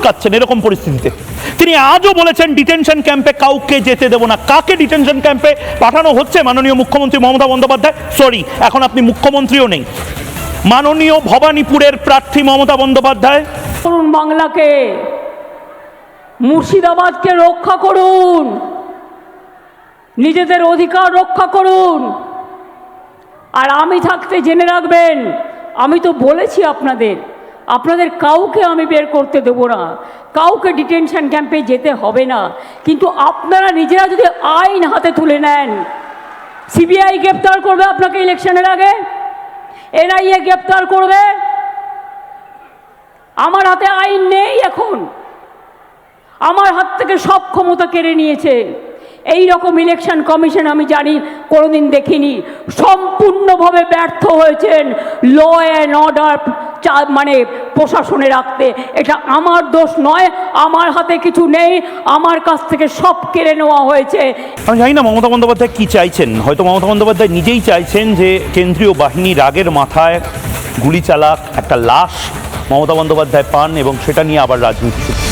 উস্কাচ্ছেন এরকম পরিস্থিতিতে। তিনি আজও বলেছেন ডিটেনশন ক্যাম্পে কাউকে যেতে দেব না। কাকে ডিটেনশন ক্যাম্পে পাঠানো হচ্ছে? মাননীয় মুখ্যমন্ত্রী মমতা বন্দ্যোপাধ্যায়, সরি এখন আপনি মুখ্যমন্ত্রীও নেই, মাননীয় ভবানীপুরের প্রার্থী মমতা বন্দ্যোপাধ্যায়। করুন বাংলাকে, মুর্শিদাবাদকে রক্ষা করুন, নিজেদের অধিকার রক্ষা করুন। আর আমি থাকতে জেনে রাখবেন, আমি তো বলেছি আপনাদের কাউকে আমি বের করতে দেবো না, কাউকে ডিটেনশন ক্যাম্পে যেতে হবে না। কিন্তু আপনারা নিজেরা যদি আইন হাতে তুলে নেন, সিবিআই গ্রেপ্তার করবে আপনাকে ইলেকশনের আগে, এনআইএ গ্রেপ্তার করবে। আমার হাতে আইন নেই এখন, আমার হাত থেকে সব ক্ষমতা কেড়ে নিয়েছে। এই রকম ইলেকশন কমিশন আমি জানি কোনোদিন দেখিনি। সম্পূর্ণভাবে ব্যর্থ হয়েছেন ল অ্যান্ড অর্ডার মানে প্রশাসনে রাখতে। এটা আমার দোষ নয়, আমার হাতে কিছু নেই, আমার কাছ থেকে সব কেড়ে নেওয়া হয়েছে। আমি জানি না মমতা বন্দ্যোপাধ্যায় কী চাইছেন। হয়তো মমতা বন্দ্যোপাধ্যায় নিজেই চাইছেন যে কেন্দ্রীয় বাহিনী রাগের মাথায় গুলি চালাক, একটা লাশ মমতা বন্দ্যোপাধ্যায় পান এবং সেটা নিয়ে আবার রাজনীতি শুরু।